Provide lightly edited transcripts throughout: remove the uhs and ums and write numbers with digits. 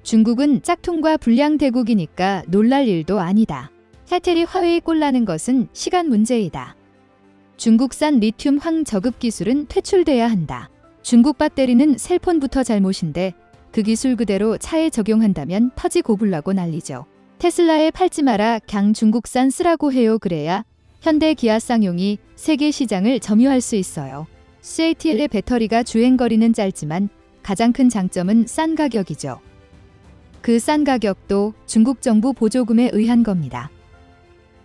중국은 짝퉁과 불량 대국이니까 놀랄 일도 아니다. 샤텔이 화웨이 꼴나는 것은 시간 문제이다. 중국산 리튬 황저급 기술은 퇴출돼야 한다. 중국 배터리는 셀폰부터 잘못인데 그 기술 그대로 차에 적용한다면 터지고불라고 난리죠. 테슬라에 팔지 마라 강 중국산 쓰라고 해요. 그래야 현대 기아 쌍용이 세계 시장을 점유할 수 있어요. CATL의 배터리가 주행거리는 짧지만 가장 큰 장점은 싼 가격이죠. 그 싼 가격도 중국 정부 보조금에 의한 겁니다.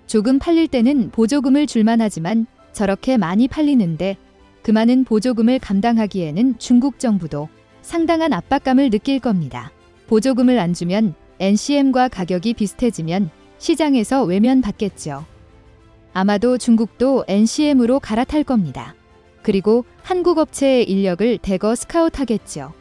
조금 팔릴 때는 보조금을 줄만 하지만 저렇게 많이 팔리는데 그 많은 보조금을 감당하기에는 중국 정부도 상당한 압박감을 느낄 겁니다. 보조금을 안 주면 NCM과 가격이 비슷해지면 시장에서 외면받겠죠. 아마도 중국도 NCM으로 갈아탈 겁니다. 그리고 한국 업체의 인력을 대거 스카웃하겠죠.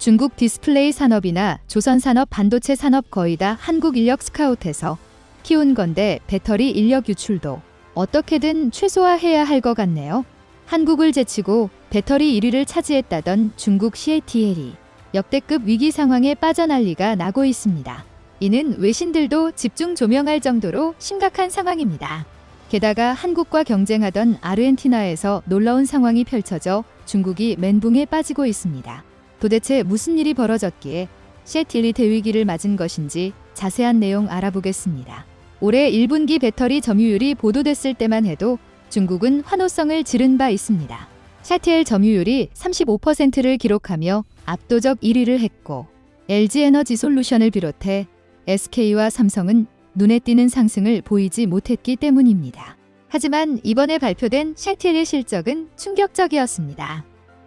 중국 디스플레이 산업이나 조선산업 반도체 산업 거의 다 한국 인력 스카웃해서 키운 건데 배터리 인력 유출도 어떻게든 최소화해야 할 것 같네요. 한국을 제치고 배터리 1위를 차지했다던 중국 CATL이 역대급 위기 상황에 빠져난리가 나고 있습니다. 이는 외신들도 집중 조명할 정도로 심각한 상황입니다. 게다가 한국과 경쟁하던 아르헨티나에서 놀라운 상황이 펼쳐져 중국이 멘붕에 빠지고 있습니다. 도대체 무슨 일이 벌어졌기에 CATL이 대위기를 맞은 것인지 자세한 내용 알아보겠습니다. 올해 1분기 배터리 점유율이 보도됐을 때만 해도 중국은 환호성을 지른 바 있습니다. CATL 점유율이 35%를 기록하며 압도적 1위를 했고 LG에너지솔루션을 비롯해 SK와 삼성은 눈에 띄는 상승을 보이지 못했기 때문입니다. 하지만 이번에 발표된 CATL의 실적은 충격적이었습니다.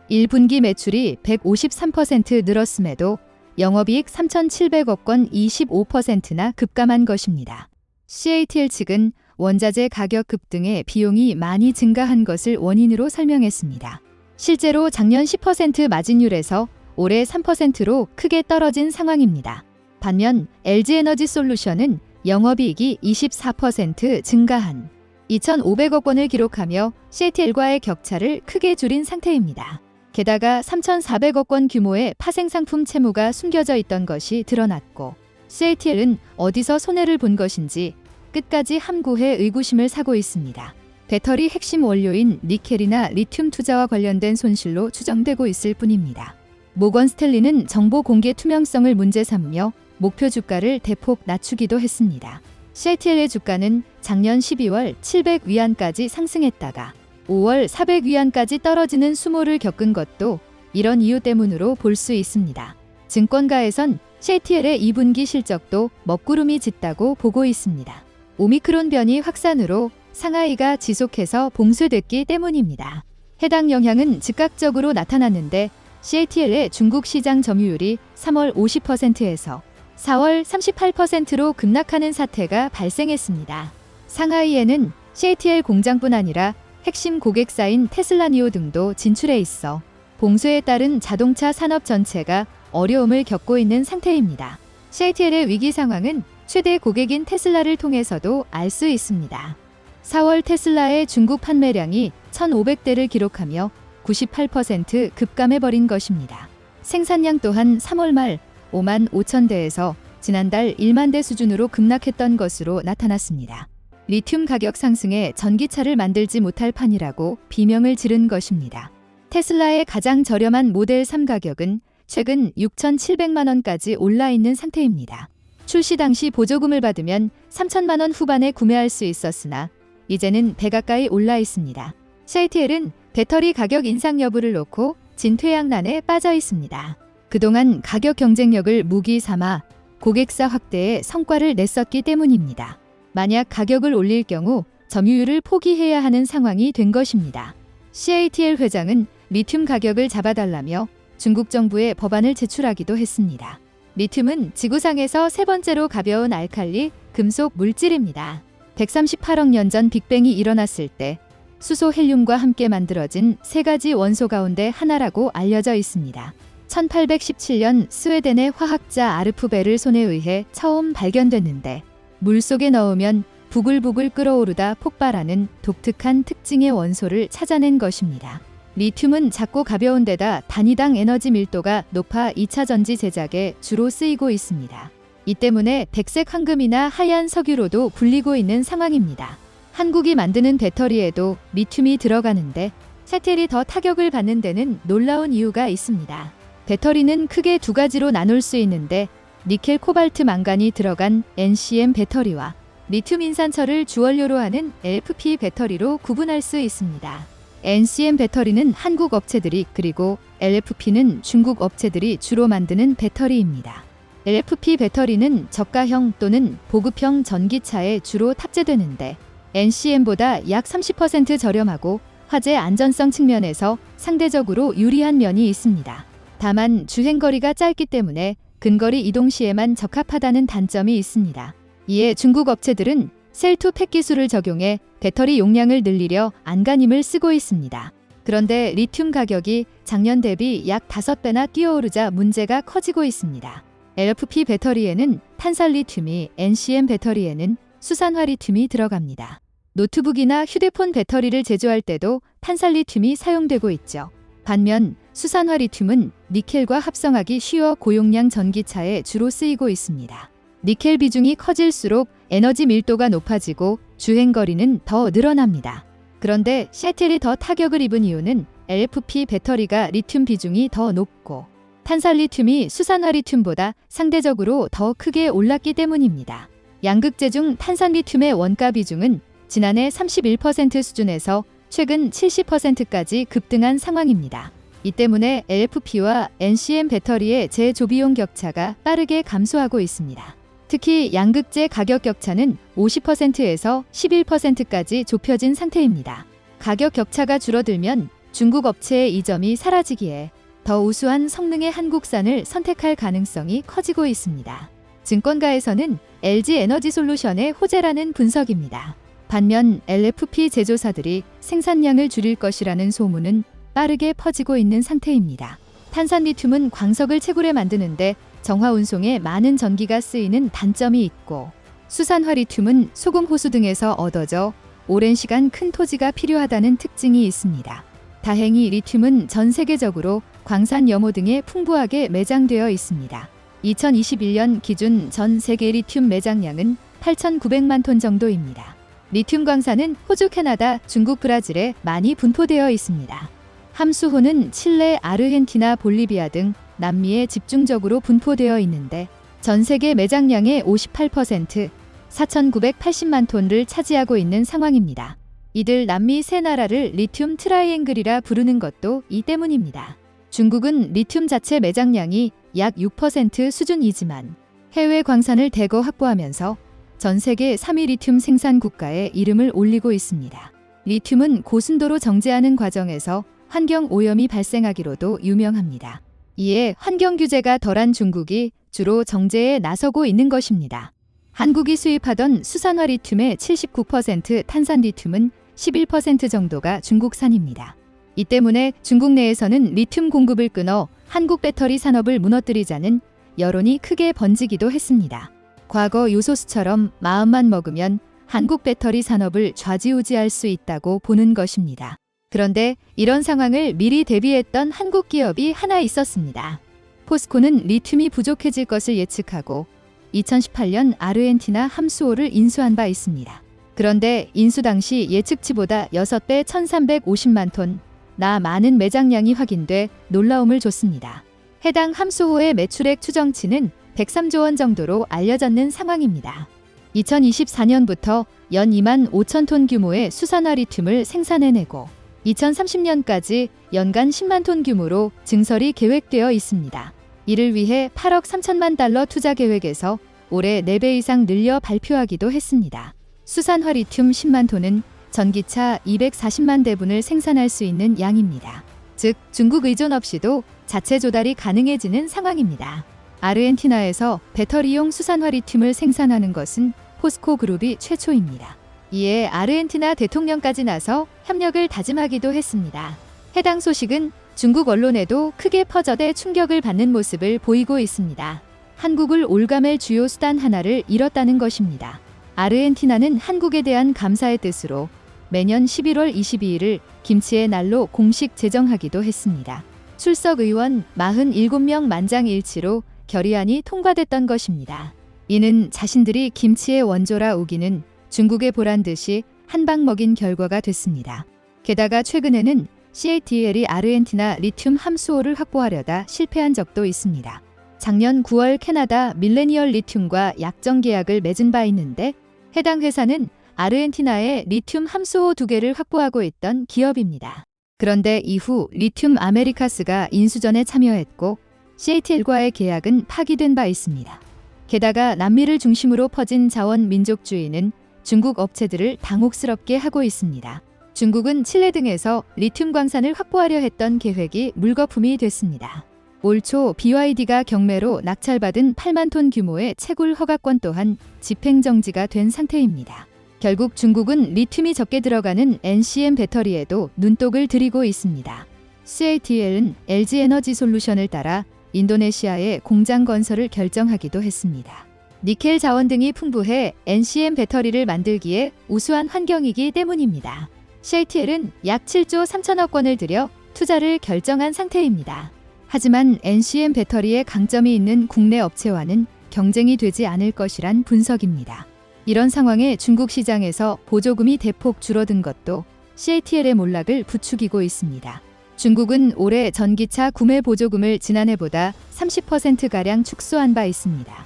1분기 매출이 153% 늘었음에도 영업이익 3,700억 원 25%나 급감한 것입니다. CATL 측은 원자재 가격 급등에 비용이 많이 증가한 것을 원인으로 설명했습니다. 실제로 작년 10% 마진율에서 올해 3%로 크게 떨어진 상황입니다. 반면 LG에너지솔루션은 영업이익이 24% 증가한 2,500억 원을 기록하며 CATL과의 격차를 크게 줄인 상태입니다. 게다가 3,400억 원 규모의 파생상품 채무가 숨겨져 있던 것이 드러났고 CATL은 어디서 손해를 본 것인지 끝까지 함구해 의구심을 사고 있습니다. 배터리 핵심 원료인 니켈이나 리튬 투자와 관련된 손실로 추정되고 있을 뿐입니다. 모건 스탠리는 정보 공개 투명성을 문제 삼으며 목표 주가를 대폭 낮추기도 했습니다. CATL의 주가는 작년 12월 700위안까지 상승했다가 5월 400위안까지 떨어지는 수모를 겪은 것도 이런 이유 때문으로 볼 수 있습니다. 증권가에선 CATL의 2분기 실적도 먹구름이 짙다고 보고 있습니다. 오미크론 변이 확산으로 상하이가 지속해서 봉쇄됐기 때문입니다. 해당 영향은 즉각적으로 나타났는데 CATL의 중국 시장 점유율이 3월 50%에서 4월 38%로 급락하는 사태가 발생했습니다. 상하이에는 CATL 공장뿐 아니라 핵심 고객사인 테슬라니오 등도 진출해 있어 봉쇄에 따른 자동차 산업 전체가 어려움을 겪고 있는 상태입니다. CATL의 위기 상황은 최대 고객인 테슬라를 통해서도 알 수 있습니다. 4월 테슬라의 중국 판매량이 1,500대를 기록하며 98% 급감해버린 것입니다. 생산량 또한 3월 말 5만 5천 대에서 지난달 1만 대 수준으로 급락했던 것으로 나타났습니다. 리튬 가격 상승에 전기차를 만들지 못할 판이라고 비명을 지른 것입니다. 테슬라의 가장 저렴한 모델 3 가격은 최근 6,700만 원까지 올라 있는 상태입니다. 출시 당시 보조금을 받으면 3천만 원 후반에 구매할 수 있었으나 이제는 배 가까이 올라 있습니다. CATL은 배터리 가격 인상 여부를 놓고 진퇴양난에 빠져 있습니다. 그동안 가격 경쟁력을 무기 삼아 고객사 확대에 성과를 냈었기 때문입니다. 만약 가격을 올릴 경우 점유율을 포기해야 하는 상황이 된 것입니다. CATL 회장은 리튬 가격을 잡아달라며 중국 정부에 법안을 제출하기도 했습니다. 리튬은 지구상에서 세 번째로 가벼운 알칼리 금속 물질입니다. 138억 년 전 빅뱅이 일어났을 때 수소 헬륨과 함께 만들어진 세 가지 원소 가운데 하나라고 알려져 있습니다. 1817년 스웨덴의 화학자 아르프 베를손에 의해 처음 발견됐는데 물속에 넣으면 부글부글 끓어오르다 폭발하는 독특한 특징의 원소를 찾아낸 것입니다. 리튬은 작고 가벼운 데다 단위당 에너지 밀도가 높아 2차 전지 제작에 주로 쓰이고 있습니다. 이 때문에 백색 황금이나 하얀 석유로도 불리고 있는 상황입니다. 한국이 만드는 배터리에도 리튬이 들어가는데 샤텔이 더 타격을 받는 데는 놀라운 이유가 있습니다. 배터리는 크게 두 가지로 나눌 수 있는데 니켈, 코발트, 망간이 들어간 NCM 배터리와 리튬 인산철을 주원료로 하는 LFP 배터리로 구분할 수 있습니다. NCM 배터리는 한국 업체들이 그리고 LFP는 중국 업체들이 주로 만드는 배터리입니다. LFP 배터리는 저가형 또는 보급형 전기차에 주로 탑재되는데 NCM보다 약 30% 저렴하고 화재 안전성 측면에서 상대적으로 유리한 면이 있습니다. 다만 주행거리가 짧기 때문에 근거리 이동 시에만 적합하다는 단점이 있습니다. 이에 중국 업체들은 셀2팩 기술을 적용해 배터리 용량을 늘리려 안간힘을 쓰고 있습니다. 그런데 리튬 가격이 작년 대비 약 5배나 뛰어오르자 문제가 커지고 있습니다. LFP 배터리에는 탄산 리튬이, NCM 배터리에는 수산화 리튬이 들어갑니다. 노트북이나 휴대폰 배터리를 제조할 때도 탄산 리튬이 사용되고 있죠. 반면 수산화 리튬은 니켈과 합성하기 쉬워 고용량 전기차에 주로 쓰이고 있습니다. 니켈 비중이 커질수록 에너지 밀도가 높아지고 주행거리는 더 늘어납니다. 그런데 샤텔이 더 타격을 입은 이유는 LFP 배터리가 리튬 비중이 더 높고 탄산 리튬이 수산화 리튬보다 상대적으로 더 크게 올랐기 때문입니다. 양극재 중 탄산 리튬의 원가 비중은 지난해 31% 수준에서 최근 70%까지 급등한 상황입니다. 이 때문에 LFP와 NCM 배터리의 재조비용 격차가 빠르게 감소하고 있습니다. 특히 양극재 가격 격차는 50%에서 11%까지 좁혀진 상태입니다. 가격 격차가 줄어들면 중국 업체의 이점이 사라지기에 더 우수한 성능의 한국산을 선택할 가능성이 커지고 있습니다. 증권가에서는 LG 에너지솔루션의 호재라는 분석입니다. 반면 LFP 제조사들이 생산량을 줄일 것이라는 소문은 빠르게 퍼지고 있는 상태입니다. 탄산 리튬은 광석을 채굴해 만드는데 정화 운송에 많은 전기가 쓰이는 단점이 있고 수산화 리튬은 소금 호수 등에서 얻어져 오랜 시간 큰 토지가 필요하다는 특징이 있습니다. 다행히 리튬은 전 세계적으로 광산 염호 등에 풍부하게 매장되어 있습니다. 2021년 기준 전 세계 리튬 매장량은 8,900만 톤 정도입니다. 리튬 광산은 호주, 캐나다, 중국, 브라질에 많이 분포되어 있습니다. 함수호는 칠레, 아르헨티나, 볼리비아 등 남미에 집중적으로 분포되어 있는데 전 세계 매장량의 58%, 4,980만 톤을 차지하고 있는 상황입니다. 이들 남미 세 나라를 리튬 트라이앵글이라 부르는 것도 이 때문입니다. 중국은 리튬 자체 매장량이 약 6% 수준이지만 해외 광산을 대거 확보하면서 전 세계 3위 리튬 생산 국가에 이름을 올리고 있습니다. 리튬은 고순도로 정제하는 과정에서 환경 오염이 발생하기로도 유명합니다. 이에 환경 규제가 덜한 중국이 주로 정제에 나서고 있는 것입니다. 한국이 수입하던 수산화 리튬의 79%, 탄산 리튬은 11% 정도가 중국산입니다. 이 때문에 중국 내에서는 리튬 공급을 끊어 한국 배터리 산업을 무너뜨리자는 여론이 크게 번지기도 했습니다. 과거 요소수처럼 마음만 먹으면 한국 배터리 산업을 좌지우지할 수 있다고 보는 것입니다. 그런데 이런 상황을 미리 대비했던 한국 기업이 하나 있었습니다. 포스코는 리튬이 부족해질 것을 예측하고 2018년 아르헨티나 함수호를 인수한 바 있습니다. 그런데 인수 당시 예측치보다 6배 1,350만 톤, 나 많은 매장량이 확인돼 놀라움을 줬습니다. 해당 함수호의 매출액 추정치는 103조 원 정도로 알려졌는 상황입니다. 2024년부터 연 2만 5천 톤 규모의 수산화 리튬을 생산해내고 2030년까지 연간 10만 톤 규모로 증설이 계획되어 있습니다. 이를 위해 8억 3천만 달러 투자 계획에서 올해 4배 이상 늘려 발표하기도 했습니다. 수산화 리튬 10만 톤은 전기차 240만 대분을 생산할 수 있는 양입니다. 즉 중국 의존 없이도 자체 조달이 가능해지는 상황입니다. 아르헨티나에서 배터리용 수산화 리튬을 생산하는 것은 포스코 그룹이 최초입니다. 이에 아르헨티나 대통령까지 나서 협력을 다짐하기도 했습니다. 해당 소식은 중국 언론에도 크게 퍼져대 충격을 받는 모습을 보이고 있습니다. 한국을 올가맬 주요 수단 하나를 잃었다는 것입니다. 아르헨티나는 한국에 대한 감사의 뜻으로 매년 11월 22일을 김치의 날로 공식 제정하기도 했습니다. 출석 의원 47명 만장일치로 결의안이 통과됐던 것입니다. 이는 자신들이 김치의 원조라 우기는 중국에 보란 듯이 한 방 먹인 결과가 됐습니다. 게다가 최근에는 CATL이 아르헨티나 리튬 함수호를 확보하려다 실패한 적도 있습니다. 작년 9월 캐나다 밀레니얼 리튬과 약정 계약을 맺은 바 있는데 해당 회사는 아르헨티나에 리튬 함수호 2개를 확보하고 있던 기업입니다. 그런데 이후 리튬 아메리카스가 인수전에 참여했고 CATL과의 계약은 파기된 바 있습니다. 게다가 남미를 중심으로 퍼진 자원 민족주의는 중국 업체들을 당혹스럽게 하고 있습니다. 중국은 칠레 등에서 리튬 광산을 확보하려 했던 계획이 물거품이 됐습니다. 올 초 BYD가 경매로 낙찰받은 8만 톤 규모의 채굴 허가권 또한 집행정지가 된 상태입니다. 결국 중국은 리튬이 적게 들어가는 NCM 배터리에도 눈독을 들이고 있습니다. CATL은 LG에너지솔루션을 따라 인도네시아에 공장 건설을 결정하기도 했습니다. 니켈 자원 등이 풍부해 NCM 배터리를 만들기에 우수한 환경이기 때문입니다. CATL은 약 7조 3천억 원을 들여 투자를 결정한 상태입니다. 하지만 NCM 배터리에 강점이 있는 국내 업체와는 경쟁이 되지 않을 것이란 분석입니다. 이런 상황에 중국 시장에서 보조금이 대폭 줄어든 것도 CATL의 몰락을 부추기고 있습니다. 중국은 올해 전기차 구매 보조금을 지난해보다 30%가량 축소한 바 있습니다.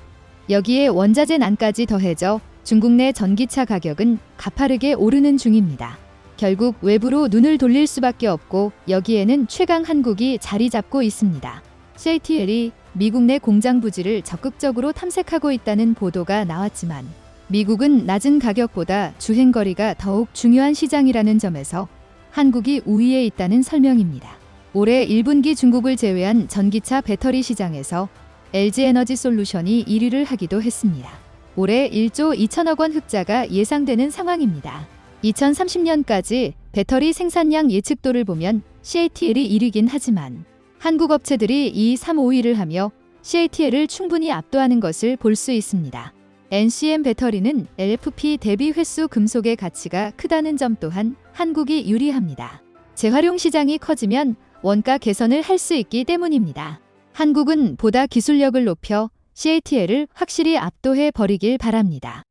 여기에 원자재 난까지 더해져 중국 내 전기차 가격은 가파르게 오르는 중입니다. 결국 외부로 눈을 돌릴 수밖에 없고 여기에는 최강 한국이 자리 잡고 있습니다. CATL이 미국 내 공장 부지를 적극적으로 탐색하고 있다는 보도가 나왔지만 미국은 낮은 가격보다 주행거리가 더욱 중요한 시장이라는 점에서 한국이 우위에 있다는 설명입니다. 올해 1분기 중국을 제외한 전기차 배터리 시장에서 LG에너지솔루션이 1위를 하기도 했습니다. 올해 1조 2천억 원 흑자가 예상되는 상황입니다. 2030년까지 배터리 생산량 예측도를 보면 CATL이 1위긴 하지만 한국 업체들이 2, 3, 5위를 하며 CATL을 충분히 압도하는 것을 볼 수 있습니다. NCM 배터리는 LFP 대비 횟수 금속의 가치가 크다는 점 또한 한국이 유리합니다. 재활용 시장이 커지면 원가 개선을 할 수 있기 때문입니다. 한국은 보다 기술력을 높여 CATL을 확실히 압도해 버리길 바랍니다.